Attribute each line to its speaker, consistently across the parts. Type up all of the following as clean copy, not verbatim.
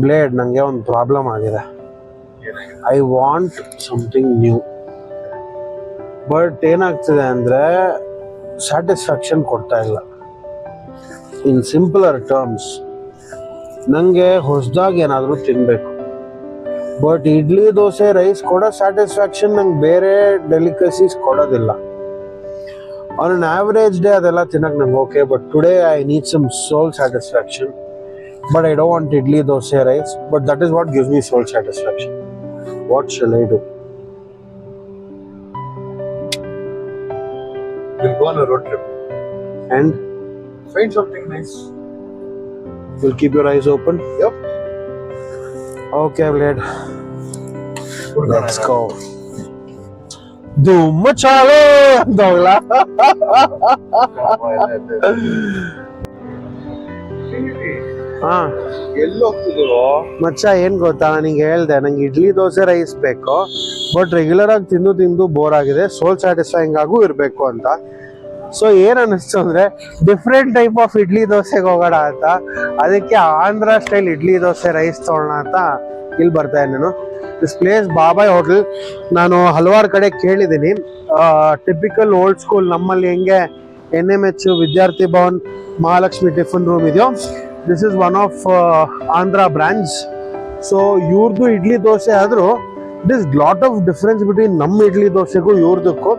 Speaker 1: Blade, ನನಗೆ ಒಂದು problem ಆಗಿದೆ. I want something new, but ಏನಾಗ್ತಿದೆ ಅಂದರೆ ಸ್ಯಾಟಿಸ್ಫ್ಯಾಕ್ಷನ್ ಕೊಡ್ತಾ ಇಲ್ಲ. ಇನ್ ಸಿಂಪಲರ್ ಟರ್ಮ್ಸ್, ನನಗೆ ಹೊಸದಾಗಿ ಏನಾದರೂ ತಿನ್ನಬೇಕು. ಬಟ್ ಇಡ್ಲಿ ದೋಸೆ ರೈಸ್ ಕೊಡೋ ಸ್ಯಾಟಿಸ್ಫ್ಯಾಕ್ಷನ್ ನಂಗೆ ಬೇರೆ ಡೆಲಿಕಸೀಸ್ ಕೊಡೋದಿಲ್ಲ. ಆನ್ ಅನ್ ಆವ್ರೇಜ್ ಡೇ ಅದೆಲ್ಲ ತಿನ್ನಕ್ಕೆ ನಂಗೆ okay, but today I need some soul satisfaction. But I don't want idli, dosa, rice. But that is what gives me soul satisfaction. What shall I do?
Speaker 2: We'll go on a road trip.
Speaker 1: And?
Speaker 2: Find something nice.
Speaker 1: You'll keep your eyes open?
Speaker 2: Yep.
Speaker 1: Okay, Blade. Let's go. Doom machale! Dogla.
Speaker 2: ಎಲ್ಲಿ ಹೋಗ್ತಿದ್ದೀವೋ
Speaker 1: ಮಚ್ಚ, ಏನ್ ಗೊತ್ತಾ, ನನಗೆ ಹೇಳ್ದೆ ನಂಗೆ idli dosa rice ಬೇಕು, but regular ಆಗಿ ತಿಂದು ಬೋರ್ ಆಗಿದೆ, ಸೋಲ್ ಸ್ಯಾಟಿಸ್ಫೈಯಿಂಗ್ ಆಗೂ ಇರಬೇಕು ಅಂತ. ಸೊ ಏನ್ ಅನ್ನಿಸ್ತು ಅಂದ್ರೆ ಡಿಫ್ರೆಂಟ್ ಟೈಪ್ ಆಫ್ ಇಡ್ಲಿ ದೋಸೆಗೆ ಹೋಗೋಣ ಅಂತ. ಅದಕ್ಕೆ ಆಂಧ್ರ ಸ್ಟೈಲ್ ಇಡ್ಲಿ ದೋಸೆ ರೈಸ್ ತೊಗೊಳ್ಳೋಣ ಅಂತ ಇಲ್ಲಿ ಬರ್ತಾ ಇದ್ದೀನಿ. This place bye-bye hotel. ನಾನು ಹಲವಾರು ಕಡೆ ಕೇಳಿದ್ದೀನಿ. ಟಿಪಿಕಲ್ ಓಲ್ಡ್ ಸ್ಕೂಲ್ ನಮ್ಮಲ್ಲಿ ಹೆಂಗೆ NMH Vidyarthi Bhavan, Mahalakshmi tiffin room ಇದೆಯೋ, this is one of Andhra branch. So ಇವ್ರದ್ದು ಇಡ್ಲಿ ದೋಸೆ ಆದರೂ this lot of difference between ನಮ್ಮ ಇಡ್ಲಿ ದೋಸೆಗೂ ಇವ್ರದಕ್ಕೂ.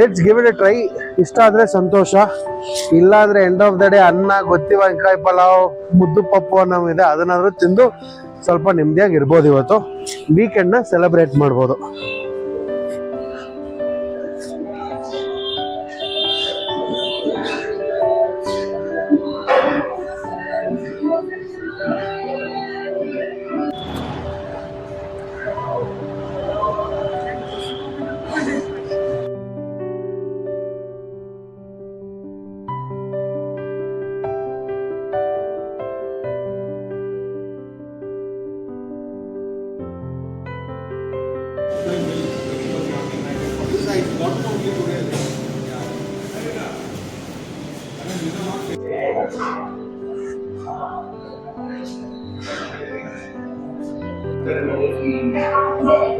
Speaker 1: Let's give it a try. ಇಷ್ಟ ಆದರೆ ಸಂತೋಷ, ಇಲ್ಲಾಂದರೆ ಎಂಡ್ ಆಫ್ ದ ಡೇ ಅನ್ನ, ಗೊತ್ತಿ ವಂಕಾಯಿ ಪಲಾವ್, ಮುದ್ದು ಪಪ್ಪು ಅನ್ನೋದಿದೆ, ಅದನ್ನಾದರೂ ತಿಂದು ಸ್ವಲ್ಪ ನೆಮ್ಮದಿಯಾಗಿ ಇರ್ಬೋದು. ಇವತ್ತು ವೀಕೆಂಡ್ನ ಸೆಲೆಬ್ರೇಟ್ ಮಾಡ್ಬೋದು.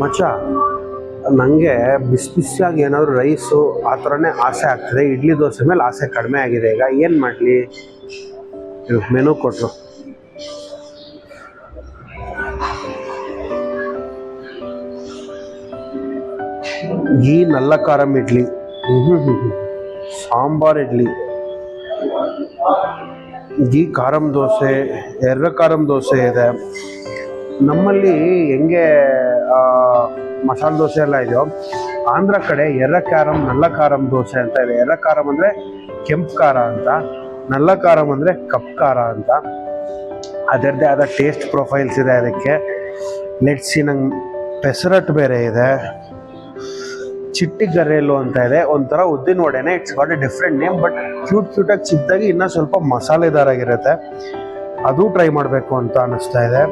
Speaker 1: ಮಚ್ಚ, ನನಗೆ ಬಿಸಿಯಾಗಿ ಏನಾದರೂ ರೈಸು ಆ ಥರನೇ ಆಸೆ ಆಗ್ತದೆ. ಇಡ್ಲಿ ದೋಸೆ ಮೇಲೆ ಆಸೆ ಕಡಿಮೆ ಆಗಿದೆ. ಈಗ ಏನು ಮಾಡಲಿ? ಮೆನು ಕೊಟ್ಟರು. ಘೀ ನಲ್ಲ ಖಾರಂ ಇಡ್ಲಿ, ಸಾಂಬಾರ್ ಇಡ್ಲಿ, ಘೀ ಖಾರಂ ದೋಸೆ, ಎರ್ರ ಖಾರಂ ದೋಸೆ ಇದೆ. ನಮ್ಮಲ್ಲಿ ಹೆಂಗೆ ಮಸಾಲೆ ದೋಸೆ ಎಲ್ಲ ಇದೆಯೋ, ಆಂಧ್ರ ಕಡೆ ಎರ್ರ ಖಾರಂ, ನಲ್ಲ ಖಾರಂ ದೋಸೆ ಅಂತ ಇದೆ. ಎರ್ರ ಖಾರಂ ಅಂದರೆ ಕೆಂಪು ಖಾರ ಅಂತ, ನಲ್ಲ ಖಾರಂ ಅಂದರೆ ಕಪ್ಪು ಖಾರ ಅಂತ. ಅದರದ್ದೇ ಆದ ಟೇಸ್ಟ್ ಪ್ರೊಫೈಲ್ಸ್ ಇದೆ ಅದಕ್ಕೆ. ಲೆಟ್ಸಿ, ನಂಗೆ ಪೆಸರಟ್ ಬೇರೆ ಇದೆ, ಚಿಟ್ಟಿ ಗರೇಲು ಅಂತ ಇದೆ, ಒಂಥರ ಉದ್ದಿನ ವಡೆನೇ. It's got a different name, but ಕ್ಯೂಟಾಗಿ ಚಿಕ್ಕದಾಗಿ ಇನ್ನೂ ಸ್ವಲ್ಪ ಮಸಾಲೆದಾರಾಗಿರುತ್ತೆ. ಅದು ಟ್ರೈ ಮಾಡಬೇಕು ಅಂತ ಅನ್ನಿಸ್ತಾ ಇದೆ.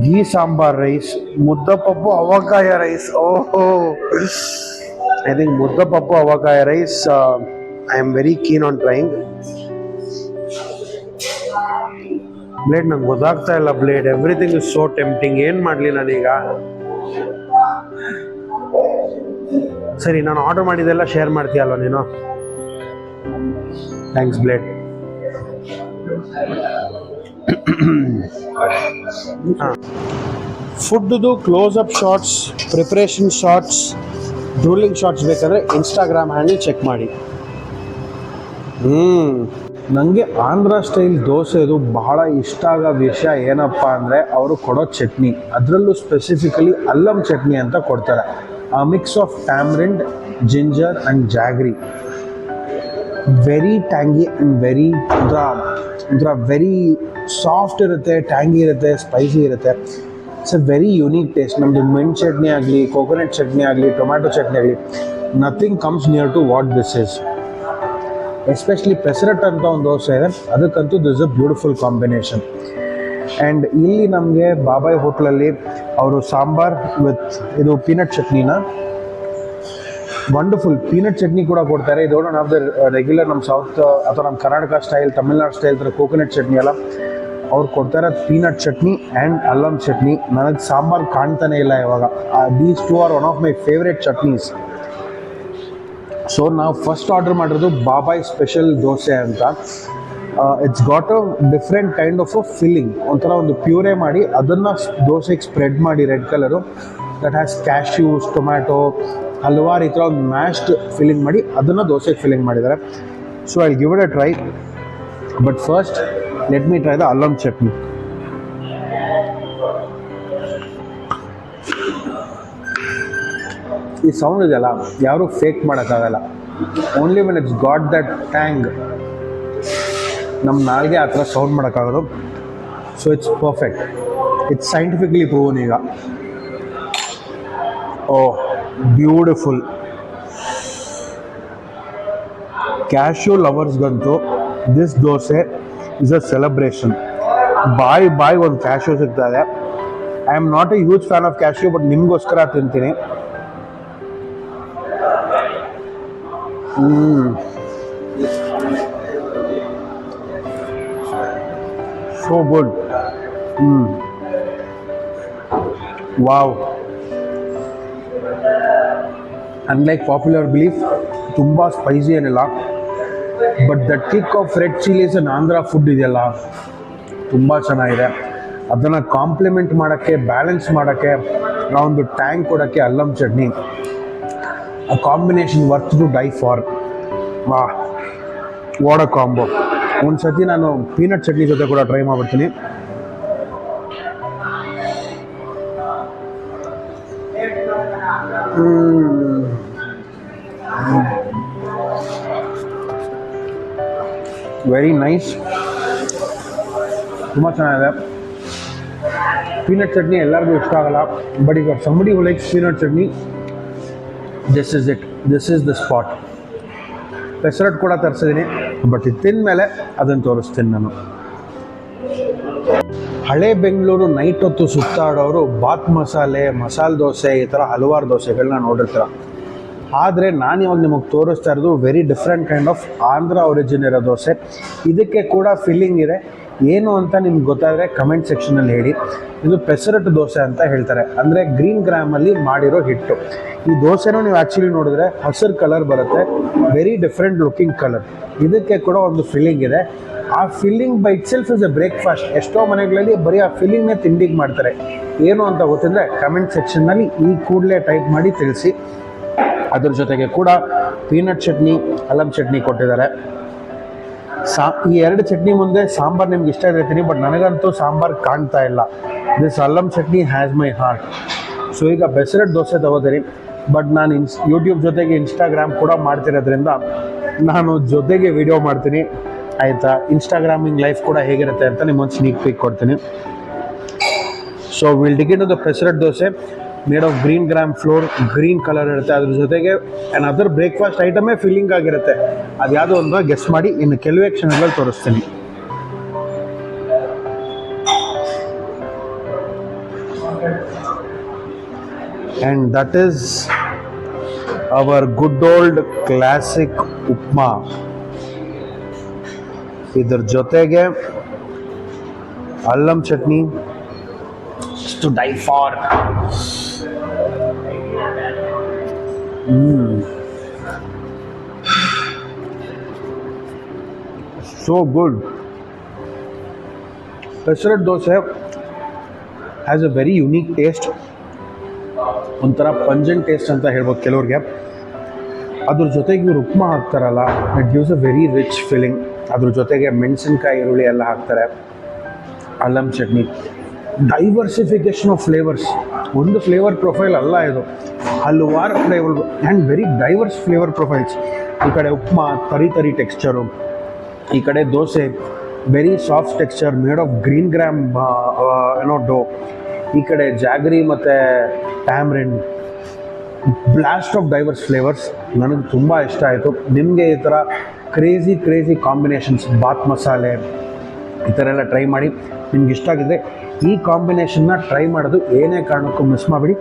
Speaker 1: Ghee sambar rice, muddapappu avakaya rice. ಓಹೋ, I think muddapappu avakaya rice I am very keen on trying. Blade, ನಂಗೆ ಗೊತ್ತಾಗ್ತಾ ಇಲ್ಲ Blade. Everything is so tempting. ಏನು ಮಾಡಲಿ ನಾನೀಗ? ಸರಿ, ನಾನು ಆರ್ಡರ್ ಮಾಡಿದ್ದೆಲ್ಲ ಶೇರ್ ಮಾಡ್ತೀಯಲ್ವ ನೀನು? Thanks Blade. ಫುಡ್ದು close up shorts, preparation shorts, drooling shorts ಬೇಕಾದರೆ ಇನ್ಸ್ಟಾಗ್ರಾಮ್ ಹ್ಯಾಂಡಲ್ ಚೆಕ್ ಮಾಡಿ. ನನಗೆ ಆಂಧ್ರ ಸ್ಟೈಲ್ ದೋಸೆದು ಬಹಳ ಇಷ್ಟ ಆಗೋ ವಿಷಯ ಏನಪ್ಪ ಅಂದರೆ ಅವರು ಕೊಡೋ ಚಟ್ನಿ. ಅದರಲ್ಲೂ ಸ್ಪೆಸಿಫಿಕಲಿ ಅಲ್ಲಂ ಚಟ್ನಿ ಅಂತ ಕೊಡ್ತಾರೆ. A mix of tamarind, ginger and jaggery. Very tangy and very ಒಂಥರ ವೆರಿ ಸಾಫ್ಟ್ ಇರುತ್ತೆ, ಟ್ಯಾಂಗಿ ಇರುತ್ತೆ, ಸ್ಪೈಸಿ ಇರುತ್ತೆ. It's a very unique taste. ನಮ್ಮದು ಮೆಣ್ ಚಟ್ನಿ ಆಗಲಿ, ಕೋಕೋನಟ್ ಚಟ್ನಿ ಆಗಲಿ, ಟೊಮ್ಯಾಟೊ ಚಟ್ನಿ ಆಗಲಿ, nothing comes near to what this is. Especially pesarattu ಅಂತ ಒಂದು ದೋಸೆ ಇದೆ, ಅದಕ್ಕಂತೂ this a beautiful combination. And ಇಲ್ಲಿ ನಮಗೆ ಬಾಬಾಯ್ ಹೋಟ್ಲಲ್ಲಿ ಅವರು ಸಾಂಬಾರ್ ವಿತ್ ಇದು ಪೀನಟ್ ಚಟ್ನಿನ, ವಂಡರ್ಫುಲ್ ಪೀನಟ್ ಚಟ್ನಿ ಕೂಡ ಕೊಡ್ತಾರೆ. ಇದು ಒನ್ ಆಫ್ ದ ರೆಗ್ಯುಲರ್ ನಮ್ಮ ಸೌತ್ ಅಥವಾ ನಮ್ಮ ಕರ್ನಾಟಕ ಸ್ಟೈಲ್, ತಮಿಳ್ನಾಡು ಸ್ಟೈಲ್ ಥರ ಕೋಕೋನಟ್ ಚಟ್ನಿ ಅಲ್ಲ, ಅವ್ರು ಕೊಡ್ತಾರೆ ಪೀನಟ್ ಚಟ್ನಿ ಆ್ಯಂಡ್ ಅಲ್ಲಂ ಚಟ್ನಿ. ನನಗೆ ಸಾಂಬಾರು ಕಾಣ್ತಾನೆ ಇಲ್ಲ ಇವಾಗ. These two R one of my favourite ಚಟ್ನೀಸ್. So ನಾವು ಫಸ್ಟ್ ಆರ್ಡರ್ ಮಾಡಿರೋದು ಬಾಬಾಯ್ ಸ್ಪೆಷಲ್ ದೋಸೆ ಅಂತ. It's got a different kind of a filling. ಒಂಥರ ಒಂದು ಪ್ಯೂರೇ ಮಾಡಿ ಅದನ್ನು ದೋಸೆಗೆ ಸ್ಪ್ರೆಡ್ ಮಾಡಿ red colour that has cashews, tomato, ಹಲವಾರು ಈ ಥರ ಒಂದು ಮ್ಯಾಶ್ಡ್ ಫಿಲ್ಲಿಂಗ್ ಮಾಡಿ ಅದನ್ನು ದೋಸೆಗೆ ಫಿಲ್ಲಿಂಗ್ ಮಾಡಿದ್ದಾರೆ. So I give it a try. But first let me try the allam chutney. ಈ ಸೌಂಡ್ ಇದೆಯಲ್ಲ ಯಾರೂ ಫೇಕ್ ಮಾಡೋಕ್ಕಾಗಲ್ಲ. Only when it's got that tang. ನಮ್ಮ ನಾಲ್ಗೆ ಆ ಥರ ಸೌಂಡ್ ಮಾಡೋಕ್ಕಾಗೋದು. So it's perfect. It's scientifically proven ಈಗ. Oh, beautiful. ಕ್ಯಾಶ್ಯೂ ಲವರ್ಸ್ಗಂತೂ this dosa is a celebration. ಬಾಯ್ ಒಂದು ಕ್ಯಾಶ್ಯೂ ಸಿಗ್ತದೆ. I am not a huge fan of cashew, but ನಿಮಗೋಸ್ಕರ ತಿಂತೀನಿ. So good. Wow. Unlike popular belief, ತುಂಬಾ ಸ್ಪೈಸಿ ಏನಿಲ್ಲ. But the kick of red chillies and Andhra food ಇದೆಯಲ್ಲ ತುಂಬ ಚೆನ್ನಾಗಿದೆ. ಅದನ್ನು ಕಾಂಪ್ಲಿಮೆಂಟ್ ಮಾಡೋಕ್ಕೆ, ಬ್ಯಾಲೆನ್ಸ್ ಮಾಡೋಕ್ಕೆ, ನಾವೊಂದು ಟ್ಯಾಂಕ್ ಕೊಡೋಕ್ಕೆ Allam chutney, a combination worth to die for. Wow, what a combo. ಒಂದು ಸತಿ ನಾನು ಪೀನಟ್ ಚಟ್ನಿ ಜೊತೆ ಕೂಡ ಟ್ರೈ ಮಾಡ್ಬಿಡ್ತೀನಿ. Very nice. ತುಂಬ ಚೆನ್ನಾಗಿದೆ. ಪೀನಟ್ ಚಟ್ನಿ ಎಲ್ಲರಿಗೂ ಇಷ್ಟ ಆಗಲ್ಲ, ಬಟ್ ಈಗ somebody who likes peanut chutney, this is it. This is the spot. Pesarattu ಕೂಡ ತರಿಸಿದ್ದೀನಿ, ಬಟ್ ಇದು ತಿಂದ ಮೇಲೆ ಅದನ್ನು ತೋರಿಸ್ತೀನಿ ನಾನು. ಹಳೆ ಬೆಂಗಳೂರು ನೈಟ್ ಹೊತ್ತು ಸುತ್ತಾಡೋರು ಬಾತ್ ಮಸಾಲೆ ದೋಸೆ ಈ ಥರ ಹಲವಾರು ದೋಸೆಗಳನ್ನ ನೋಡಿರ್ತೀರ. ಆದರೆ ನಾನು ಇವಾಗ ನಿಮಗೆ ತೋರಿಸ್ತಾ ಇರೋದು very different kind of Andhra origin ಇರೋ ದೋಸೆ. ಇದಕ್ಕೆ ಕೂಡ ಫಿಲ್ಲಿಂಗ್ ಇದೆ. ಏನು ಅಂತ ನಿಮ್ಗೆ ಗೊತ್ತಾದರೆ ಕಮೆಂಟ್ ಸೆಕ್ಷನಲ್ಲಿ ಹೇಳಿ. ಇದು ಪೆಸರಟ್ಟು ದೋಸೆ ಅಂತ ಹೇಳ್ತಾರೆ, ಅಂದರೆ ಗ್ರೀನ್ ಗ್ರಾಮಲ್ಲಿ ಮಾಡಿರೋ ಹಿಟ್ಟು. ಈ ದೋಸೆನೂ ನೀವು ಆ್ಯಕ್ಚುಲಿ ನೋಡಿದ್ರೆ ಹಸಿರು ಕಲರ್ ಬರುತ್ತೆ, ವೆರಿ ಡಿಫ್ರೆಂಟ್ ಲುಕಿಂಗ್ ಕಲರ್. ಇದಕ್ಕೆ ಕೂಡ ಒಂದು ಫಿಲ್ಲಿಂಗ್ ಇದೆ. ಆ filling by it self is A breakfast. ಎಷ್ಟೋ ಮನೆಗಳಲ್ಲಿ ಬರೀ ಆ ಫಿಲ್ಲಿಂಗ್ನೇ ತಿಂಡಿಗೆ ಮಾಡ್ತಾರೆ. ಏನು ಅಂತ ಗೊತ್ತಿದ್ರೆ ಕಮೆಂಟ್ ಸೆಕ್ಷನ್ನಲ್ಲಿ ಈ ಕೂಡಲೇ ಟೈಪ್ ಮಾಡಿ ತಿಳಿಸಿ. ಅದ್ರ ಜೊತೆಗೆ ಕೂಡ ಪೀನಟ್ ಚಟ್ನಿ, ಅಲ್ಲಂ ಚಟ್ನಿ ಕೊಟ್ಟಿದ್ದಾರೆ. ಈ ಎರಡು ಚಟ್ನಿ ಮುಂದೆ ಸಾಂಬಾರು ನಿಮ್ಗೆ ಇಷ್ಟ ಇರ್ತೀನಿ, ಬಟ್ ನನಗಂತೂ ಸಾಂಬಾರು ಕಾಣ್ತಾ ಇಲ್ಲ. This allam chutney has my heart. So ಈಗ ಬೆಸರಟ್ ದೋಸೆ ತಗೋತೀನಿ, ಬಟ್ ನಾನು ಯೂಟ್ಯೂಬ್ ಜೊತೆಗೆ ಇನ್ಸ್ಟಾಗ್ರಾಮ್ ಕೂಡ ಮಾಡ್ತಿರೋದ್ರಿಂದ ನಾನು ಜೊತೆಗೆ ವಿಡಿಯೋ ಮಾಡ್ತೀನಿ, ಆಯಿತಾ. ಇನ್ಸ್ಟಾಗ್ರಾಮಿಂಗ್ ಲೈಫ್ ಕೂಡ ಹೇಗಿರುತ್ತೆ ಅಂತ ನಿಮ್ಮೊಂದು ಸ್ನೀಕ್ ಪೀಕ್ ಕೊಡ್ತೀನಿ. So will dig into the pesarattu dosa made of green gram flour. Green colour ಇರುತ್ತೆ, ಅದ್ರ ಜೊತೆಗೆ ಅದರ್ ಬ್ರೇಕ್ಫಾಸ್ಟ್ ಐಟಮೇ ಫಿಲ್ಲಿಂಗ್ ಆಗಿರುತ್ತೆ. ಅದು ಯಾವುದೋ ಒಂದು ಗೆಸ್ ಮಾಡಿ ಇನ್ನು ಕೆಲವೇ ಕ್ಷಣಗಳಲ್ಲಿ ತೋರಿಸ್ತೀನಿ. And that is our good old classic upma. ಇದ್ರ ಜೊತೆಗೆ allam chutney to die for. So good. Pesarat dosa has a very unique taste. ಒಂಥರ ಪಂಜೆಂಟ್ ಟೇಸ್ಟ್ ಅಂತ ಹೇಳ್ಬೋದು ಕೆಲವ್ರಿಗೆ. ಅದ್ರ ಜೊತೆಗೆ ಇವ್ರು ಉಪ್ಮಾ ಹಾಕ್ತಾರಲ್ಲ, it gives a very rich feeling. ಅದ್ರ ಜೊತೆಗೆ ಮೆಣಸಿನ್ಕಾಯಿ, ಈರುಳ್ಳಿ ಎಲ್ಲ ಹಾಕ್ತಾರೆ. Allam chutney, diversification of flavours. ಒಂದು ಫ್ಲೇವರ್ ಪ್ರೊಫೈಲ್ ಅಲ್ಲ ಇದು, ಹಲವಾರು flavour and very diverse flavour profiles. ಈ ಕಡೆ ಉಪ್ಮಾ ತರಿ ಟೆಕ್ಸ್ಚರು, ಈ ಕಡೆ dosa very soft texture made of green gram dough, ಈ ಕಡೆ ಜಾಗರಿ ಮತ್ತು tamarind. Blast of diverse flavours. ನನಗೆ ತುಂಬ ಇಷ್ಟ ಆಯಿತು. ನಿಮಗೆ ಈ ಥರ ಕ್ರೇಜಿ ಕಾಂಬಿನೇಷನ್ಸ್, ಬಾತ್ ಮಸಾಲೆ ಈ ಥರ ಎಲ್ಲ ಟ್ರೈ ಮಾಡಿ. ನಿಮ್ಗೆ ಇಷ್ಟ ಆಗಿದ್ದರೆ ಈ ಕಾಂಬಿನೇಷನ್ನ ಟ್ರೈ ಮಾಡೋದು ಏನೇ ಕಾರಣಕ್ಕೂ ಮಿಸ್ ಮಾಡಿಬಿಡಿ.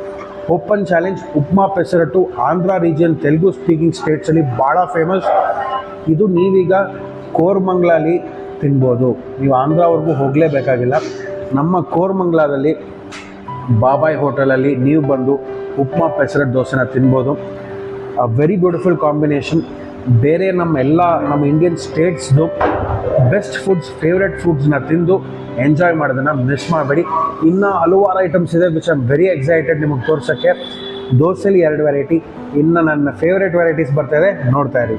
Speaker 1: Open challenge. Upma pesarattu Andhra region Telugu speaking ಸ್ಟೇಟ್ಸಲ್ಲಿ ಭಾಳ ಫೇಮಸ್. ಇದು ನೀವೀಗ ಕೋರಮಂಗಲಲ್ಲಿ ತಿನ್ಬೋದು. ನೀವು ಆಂಧ್ರವರೆಗೂ ಹೋಗಲೇಬೇಕಾಗಿಲ್ಲ. ನಮ್ಮ ಕೋರಮಂಗಲದಲ್ಲಿ ಬಾಬಾಯ್ ಹೋಟೆಲಲ್ಲಿ ನೀವು ಬಂದು ಉಪ್ಮಾ ಪೆಸರಟ್ ದೋಸೆನ ತಿನ್ಬೋದು. Very beautiful combination. ಬೇರೆ ನಮ್ಮ ಇಂಡಿಯನ್ ಸ್ಟೇಟ್ಸ್ದು ಬೆಸ್ಟ್ ಫುಡ್ಸ್, ಫೇವ್ರೆಟ್ ಫುಡ್ಸ್ನ ತಿಂದು ಎಂಜಾಯ್ ಮಾಡೋದನ್ನು ಮಿಸ್ ಮಾಡಬೇಡಿ. ಇನ್ನೂ ಹಲವಾರು ಐಟಮ್ಸ್ ಇದೆ which I am very excited ನಿಮಗೆ ತೋರ್ಸೋಕ್ಕೆ. ದೋಸೆಲಿ 2 ವೆರೈಟಿ, ಇನ್ನು ನನ್ನ ಫೇವ್ರೆಟ್ ವೆರೈಟೀಸ್ ಬರ್ತಾಯಿದೆ, ನೋಡ್ತಾ ಇರಿ.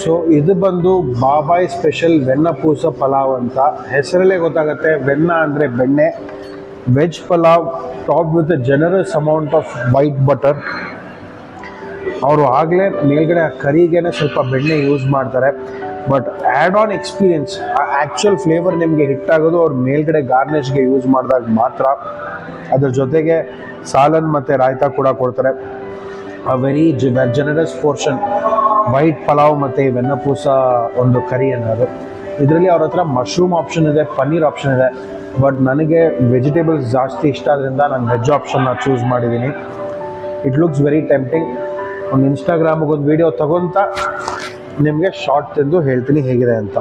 Speaker 1: ಸೊ ಇದು ಬಂದು ಬಾಬಾಯ್ ಸ್ಪೆಷಲ್ ವೆನ್ನಪೂಸ ಪಲಾವ್ ಅಂತ. ಹೆಸರಲ್ಲೇ ಗೊತ್ತಾಗುತ್ತೆ, ವೆನ್ನ ಅಂದರೆ ಬೆಣ್ಣೆ. Veg pulao top with generous amount of white butter. ಅವರು ಆಗಲೇ ಮೇಲ್ಗಡೆ ಕರಿಗೇನೆ ಸ್ವಲ್ಪ ಬೆಣ್ಣೆ ಯೂಸ್ ಮಾಡ್ತಾರೆ. ಬಟ್ ಆ್ಯಡ್ ಆನ್ ಎಕ್ಸ್ಪೀರಿಯನ್ಸ್, ಆ ಆ್ಯಕ್ಚುಯಲ್ ಫ್ಲೇವರ್ ನಿಮಗೆ ಹಿಟ್ಟಾಗೋದು ಅವ್ರು ಮೇಲ್ಗಡೆ ಗಾರ್ನಿಷ್ಗೆ ಯೂಸ್ ಮಾಡಿದಾಗ ಮಾತ್ರ. ಅದ್ರ ಜೊತೆಗೆ ಸಾಲನ್ ಮತ್ತು ರಾಯ್ತಾ ಕೂಡ ಕೊಡ್ತಾರೆ. Very generous portion white pulao ಮತ್ತು ವೆನ್ನಪೂಸ ಒಂದು ಕರಿ ಅನ್ನೋದು. ಇದರಲ್ಲಿ ಅವ್ರ ಹತ್ರ ಮಶ್ರೂಮ್ ಆಪ್ಷನ್ ಇದೆ, ಪನ್ನೀರ್ ಆಪ್ಷನ್ ಇದೆ. ಬಟ್ ನನಗೆ ವೆಜಿಟೇಬಲ್ಸ್ ಜಾಸ್ತಿ ಇಷ್ಟ ಆದ್ದರಿಂದ ನಾನು ವೆಜ್ ಆಪ್ಷನ್ನ ಚೂಸ್ ಮಾಡಿದ್ದೀನಿ. It looks very tempting. ಒಂದು ಇನ್ಸ್ಟಾಗ್ರಾಮಿಗೆ ಒಂದು ವೀಡಿಯೋ ತಗೊಂತ ನಿಮಗೆ ಶಾರ್ಟ್ ತಿಂದು ಹೇಳ್ತೀನಿ ಹೇಗಿದೆ ಅಂತ.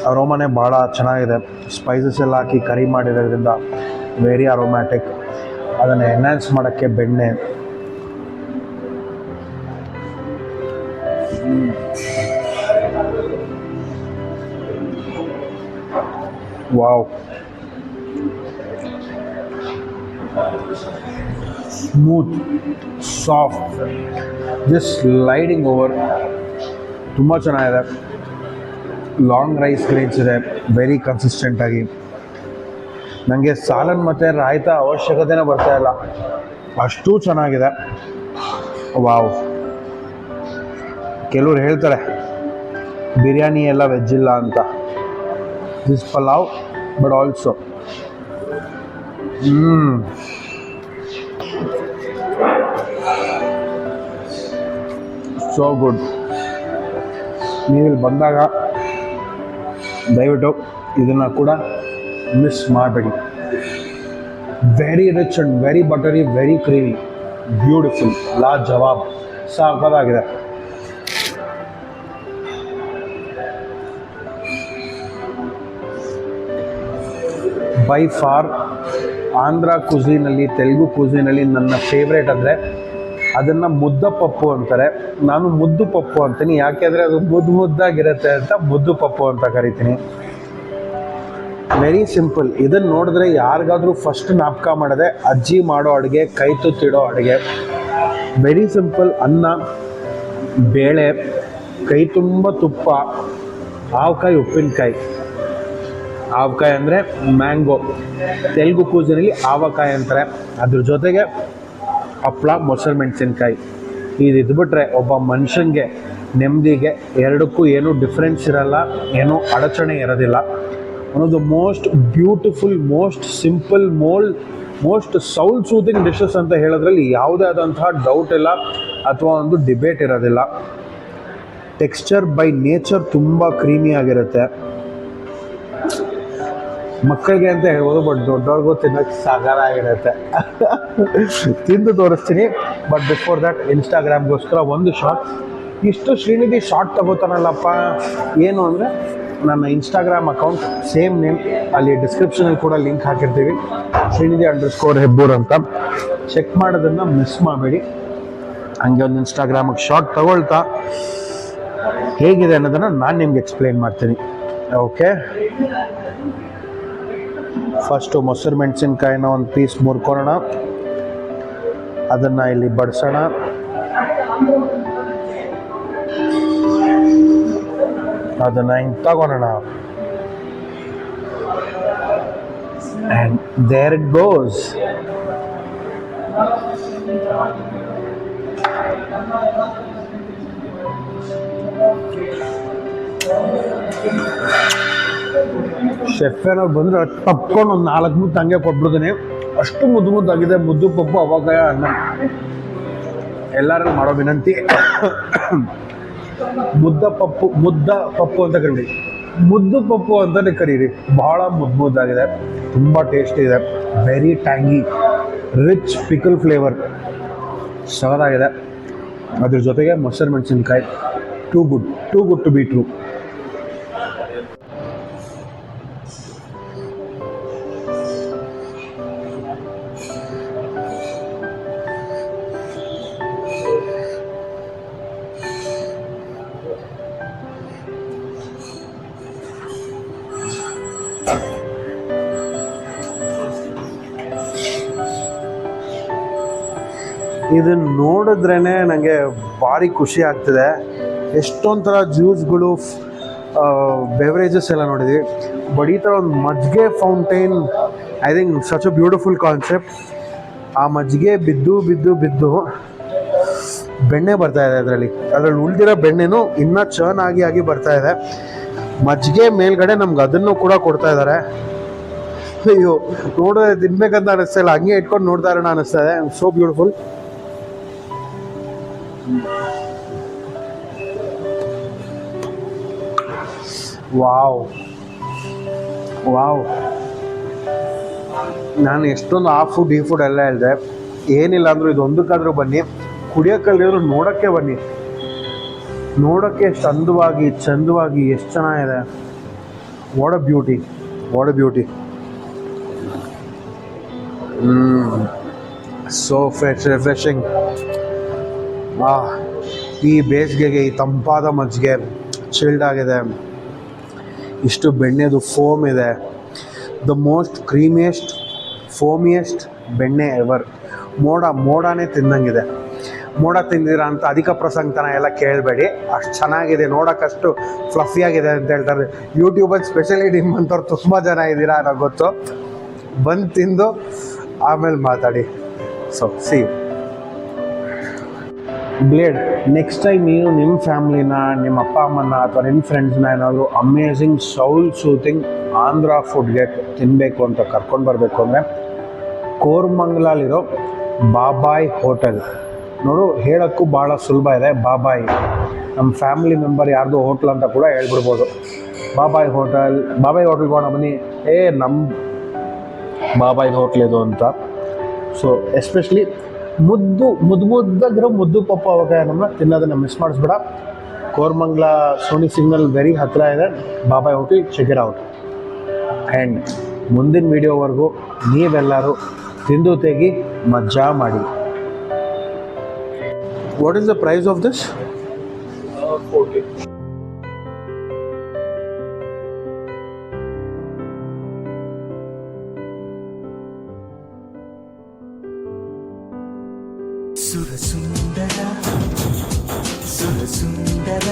Speaker 1: ಅರೋಮಾನೇ ಭಾಳ ಚೆನ್ನಾಗಿದೆ. ಸ್ಪೈಸಸ್ ಎಲ್ಲ ಹಾಕಿ ಕರಿ ಮಾಡಿರೋದ್ರಿಂದ ವೆರಿ ಅರೋಮ್ಯಾಟಿಕ್. ಅದನ್ನು ಎನ್ಹ್ಯಾನ್ಸ್ ಮಾಡೋಕ್ಕೆ ಬೆಣ್ಣೆ. Wow, smooth, soft, just sliding over. ತುಂಬ ಚೆನ್ನಾಗಿದೆ. ಲಾಂಗ್ ರೈಸ್ ಗ್ರೇನ್ಸ್ ಇದೆ, ವೆರಿ ಕನ್ಸಿಸ್ಟೆಂಟಾಗಿ. ನನಗೆ ಸಾಲನ್ ಮತ್ತು ರಾಯ್ತಾ ಅವಶ್ಯಕತೆನೇ ಬರ್ತಾಯಿಲ್ಲ, ಅಷ್ಟೂ ಚೆನ್ನಾಗಿದೆ. ವಾವ್. ಕೆಲವ್ರು ಹೇಳ್ತಾರೆ ಬಿರಿಯಾನಿ ಎಲ್ಲ ವೆಜ್ ಇಲ್ಲ ಅಂತ. This pulao but also so good. ನೀವಿಲ್ಲಿ ಬಂದಾಗ ದಯವಿಟ್ಟು ಇದನ್ನು ಕೂಡ ಮಿಸ್ ಮಾಡಬೇಡಿ. Very rich and very buttery, very creamy, beautiful, ಲಾಜವಾಬ್, ಸಾಕಾಗಿದೆ. ಬೈ ಫಾರ್ ಆಂಧ್ರ ಕುಝೀನಲ್ಲಿ, ತೆಲುಗು ಕುಝೀನಲ್ಲಿ ನನ್ನ ಫೇವ್ರೇಟ್ ಅಂದರೆ ಅದನ್ನು ಮುದ್ದಪಪ್ಪು ಅಂತಾರೆ. ನಾನು ಮುದ್ದು ಪಪ್ಪು ಅಂತೀನಿ, ಯಾಕೆಂದರೆ ಅದು ಮುದ್ದಾಗಿರುತ್ತೆ ಅಂತ ಮುದ್ದು ಪಪ್ಪು ಅಂತ ಕರಿತೀನಿ. Very simple. ಇದನ್ನು ನೋಡಿದ್ರೆ ಯಾರಿಗಾದರೂ ಫಸ್ಟ್ ಜ್ಞಾಪಕ ಮಾಡಿದೆ ಅಜ್ಜಿ ಮಾಡೋ ಅಡುಗೆ, ಕೈ ತುತ್ತಿಡೋ ಅಡುಗೆ. Very simple. ಅನ್ನ, ಬೇಳೆ, ಕೈ ತುಂಬ ತುಪ್ಪ, ಆವಕಾಯಿ, ಉಪ್ಪಿನಕಾಯಿ. ಆವಕಾಯಿ ಅಂದರೆ ಮ್ಯಾಂಗೋ, ತೆಲುಗು ಕೂಜಿನಲ್ಲಿ ಆವಕಾಯಿ ಅಂತಾರೆ. ಅದ್ರ ಜೊತೆಗೆ ಹಪ್ಪಳ, ಮೊಸರು ಮೆಣಸಿನ್ಕಾಯಿ. ಇದಿದ್ಬಿಟ್ರೆ ಒಬ್ಬ ಮನುಷ್ಯನಿಗೆ ನೆಮ್ಮದಿಗೆ ಎರಡಕ್ಕೂ ಏನೂ ಡಿಫ್ರೆನ್ಸ್ ಇರಲ್ಲ, ಏನೂ ಅಡಚಣೆ ಇರೋದಿಲ್ಲ. One of the most beautiful, most simple, most soul soothing dishes ಅಂತ ಹೇಳೋದ್ರಲ್ಲಿ ಯಾವುದೇ ಆದಂತಹ ಡೌಟ್ ಇಲ್ಲ ಅಥವಾ ಒಂದು ಡಿಬೇಟ್ ಇರೋದಿಲ್ಲ. ಟೆಕ್ಸ್ಚರ್ ಬೈ ನೇಚರ್ ತುಂಬ ಕ್ರೀಮಿ ಆಗಿರುತ್ತೆ. ಮಕ್ಕಳಿಗೆ ಅಂತ ಹೇಳ್ಬೋದು, ಬಟ್ ದೊಡ್ಡವ್ರಿಗೂ ತಿನ್ನೋಕ್ಕೆ ಸಾಕಾರ ಆಗಿರುತ್ತೆ. ತಿಂದು ತೋರಿಸ್ತೀನಿ. ಬಟ್ ಬಿಫೋರ್ ದ್ಯಾಟ್ ಇನ್ಸ್ಟಾಗ್ರಾಮ್ಗೋಸ್ಕರ ಒಂದು ಶಾರ್ಟ್. ಇಷ್ಟು ಶ್ರೀನಿಧಿ ಶಾರ್ಟ್ ತಗೋತಾನಲ್ಲಪ್ಪ, ಏನು ಅಂದರೆ ನನ್ನ ಇನ್ಸ್ಟಾಗ್ರಾಮ್ ಅಕೌಂಟ್ ಸೇಮ್ ನೇಮ್, ಅಲ್ಲಿ ಡಿಸ್ಕ್ರಿಪ್ಷನಲ್ಲಿ ಕೂಡ ಲಿಂಕ್ ಹಾಕಿರ್ತೀವಿ, ಶ್ರೀನಿಧಿ_ಹೆಬ್ಬೂರ್ ಅಂತ. ಚೆಕ್ ಮಾಡೋದನ್ನು ಮಿಸ್ ಮಾಡಬೇಡಿ. ಹಂಗೆ ಒಂದು ಇನ್ಸ್ಟಾಗ್ರಾಮಿಗೆ ಶಾರ್ಟ್ ತಗೊಳ್ತಾ ಹೇಗಿದೆ ಅನ್ನೋದನ್ನು ನಾನು ನಿಮ್ಗೆ ಎಕ್ಸ್ಪ್ಲೇನ್ ಮಾಡ್ತೀನಿ. ಓಕೆ, ಫಸ್ಟು ಮೊಸರು ಮೆಣಸಿನ್ಕಾಯಿನ ಒಂದು ಪೀಸ್ ಮುರ್ಕೊಳ್ಳೋಣ, ಅದನ್ನು ಇಲ್ಲಿ ಬಡಿಸೋಣ. ಅದನ್ನು ಹಿಂಗೆ ತಗೊಳೋಣ. And there it goes. Chef ಏನಾದ್ರು ಬಂದರೆ ತಪ್ಕೊಂಡು ಒಂದು 4 ಮುದ್ದು ಹಂಗೆ ಕೊಟ್ಬಿಡ್ತೀನಿ. ಅಷ್ಟು ಮುದ್ದಾಗಿದೆ ಮುದ್ದು ಪಪ್ಪು, ಅವಾಗಾಯ ಅನ್ನ. ಎಲ್ಲರೂ ಮಾಡೋ ವಿನಂತಿ, ಮುದ್ದ ಪಪ್ಪು ಅಂತ ಕರೀರಿ, ಮುದ್ದು ಪಪ್ಪು ಅಂತಲೇ ಕರೀರಿ. ಬಹಳ ಮುದ್ದಾಗಿದೆ, ತುಂಬ ಟೇಸ್ಟಿ ಇದೆ, very tangy, rich pickle flavour, ಸಗದಾಗಿದೆ. ಅದ್ರ ಜೊತೆಗೆ ಮೊಸರು ಮೆಣಸಿನ್ಕಾಯಿ, too good to be true. ಇದನ್ನು ನೋಡಿದ್ರೇ ನನಗೆ ಭಾರಿ ಖುಷಿ ಆಗ್ತಿದೆ. ಎಷ್ಟೊಂದು ಥರ ಜ್ಯೂಸ್ಗಳು, ಬೆವರೇಜಸ್ ಎಲ್ಲ ನೋಡಿದ್ವಿ. ಬಟ್ ಈ ಥರ ಒಂದು ಮಜ್ಜಿಗೆ fountain, I think such a beautiful concept. ಆ ಮಜ್ಜಿಗೆ ಬಿದ್ದು ಬೆಣ್ಣೆ ಬರ್ತಾ ಇದೆ ಅದರಲ್ಲಿ ಉಳಿದಿರೋ ಬೆಣ್ಣೆನೂ ಇನ್ನೂ ಚರ್ನ್ ಆಗಿ ಬರ್ತಾ ಇದೆ. ಮಜ್ಜಿಗೆ ಮೇಲ್ಗಡೆ ನಮ್ಗೆ ಅದನ್ನು ಕೂಡ ಕೊಡ್ತಾ ಇದ್ದಾರೆ. ಅಯ್ಯೋ, ನೋಡಿದ್ರೆ ತಿನ್ಬೇಕಂತ ಅನಿಸ್ತಾ ಇಲ್ಲ, ಹಂಗೆ ಇಟ್ಕೊಂಡು ನೋಡ್ತಾ ಇರೋಣ ಅನಿಸ್ತಾ ಇದೆ. So beautiful. ವಾವ್, ನಾನು ಎಷ್ಟೊಂದು ಆ ಫುಡ್ ಈ ಫುಡ್ ಎಲ್ಲ ಹೇಳಿದೆ. ಏನಿಲ್ಲ ಅಂದರೂ ಇದೊಂದಕ್ಕಾದರೂ ಬನ್ನಿ, ಕುಡಿಯೋಕ್ಕಲ್ದಿದ್ರು ನೋಡೋಕ್ಕೆ ಬನ್ನಿ. ನೋಡೋಕ್ಕೆ ಎಷ್ಟು ಅಂದವಾಗಿ ಚಂದವಾಗಿ ಎಷ್ಟು ಚೆನ್ನಾಗಿದೆ. What a beauty. So refreshing. ಈ ಬೇಸಿಗೆಗೆ ಈ ತಂಪಾದ ಮಜ್ಜಿಗೆ ಚಿಲ್ಡ್ ಆಗಿದೆ. ಇಷ್ಟು ಬೆಣ್ಣೆದು ಫೋಮ್ ಇದೆ. ದ ಮೋಸ್ಟ್ ಕ್ರೀಮಿಯೆಸ್ಟ್ ಫೋಮಿಯೆಸ್ಟ್ ಬೆಣ್ಣೆ ಎವರ್. ಮೋಡನೇ ತಿಂದಂಗಿದೆ. ಮೋಡ ತಿಂದಿರ ಅಂತ ಅಧಿಕ ಪ್ರಸಂಗತನ ಎಲ್ಲ ಕೇಳಬೇಡಿ. ಅಷ್ಟು ಚೆನ್ನಾಗಿದೆ, ನೋಡೋಕ್ಕಷ್ಟು ಫ್ಲಫಿಯಾಗಿದೆ ಅಂತ ಹೇಳ್ತಾರೆ. ಯೂಟ್ಯೂಬಲ್ಲಿ ಸ್ಪೆಷಲಿ ನಿಮ್ಮಂಥವ್ರು ತುಂಬ ಜನ ಇದ್ದೀರಾ ನನಗೆ ಗೊತ್ತು. ಬಂದು ತಿಂದು ಆಮೇಲೆ ಮಾತಾಡಿ. So C blade, next time ನೀನು ನಿಮ್ಮ ಫ್ಯಾಮ್ಲಿನ, ನಿಮ್ಮ ಅಪ್ಪ ಅಮ್ಮನ ಅಥವಾ ನಿಮ್ಮ ಫ್ರೆಂಡ್ಸ್ನ ಏನಾದರೂ ಅಮೇಝಿಂಗ್ ಸೌಲ್ ಸೂತಿಂಗ್ ಆಂಧ್ರ ಫುಡ್ಗೆ ತಿನ್ನಬೇಕು ಅಂತ ಕರ್ಕೊಂಡು ಬರಬೇಕು ಅಂದರೆ ಕೋರಮಂಗಲಲ್ಲಿರೋ ಬಾಬಾಯ್ ಹೋಟೆಲ್ ನೋಡು. ಹೇಳೋಕ್ಕೂ ಭಾಳ ಸುಲಭ ಇದೆ. ಬಾಬಾಯ್ ನಮ್ಮ ಫ್ಯಾಮಿಲಿ ಮೆಂಬರ್ ಯಾರ್ದು ಹೋಟ್ಲ್ ಅಂತ ಕೂಡ ಹೇಳ್ಬಿಡ್ಬೋದು. ಬಾಬಾಯ್ ಹೋಟೆಲ್ಗೆ ಹೋಗೋಣ ಬನ್ನಿ. ನಮ್ಮ ಬಾಬಾಯ್ ಹೋಟ್ಲ್ ಇದು ಅಂತ. ಸೊ ಎಸ್ಪೆಷಲಿ ಮುದ್ದಾಗಿರೋ ಮುದ್ದು ಪಪ್ಪು ಅವಕಾಯನ ತಿನ್ನೋದನ್ನ ಮಿಸ್ ಮಾಡಿಸ್ಬೇಡ. ಕೋರಮಂಗಲ ಸೋನಿ ಸಿಗ್ನಲ್ ವೆರಿ ಹತ್ತಿರ ಇದೆ Babai hotel. Check it out. And ಮುಂದಿನ ವೀಡಿಯೋವರೆಗೂ ನೀವೆಲ್ಲರೂ ತಿಂದು ತೆಗಿ ಮಜಾ ಮಾಡಿ. What is the price of this?
Speaker 2: 40.
Speaker 3: ಸುರಸುಂದರ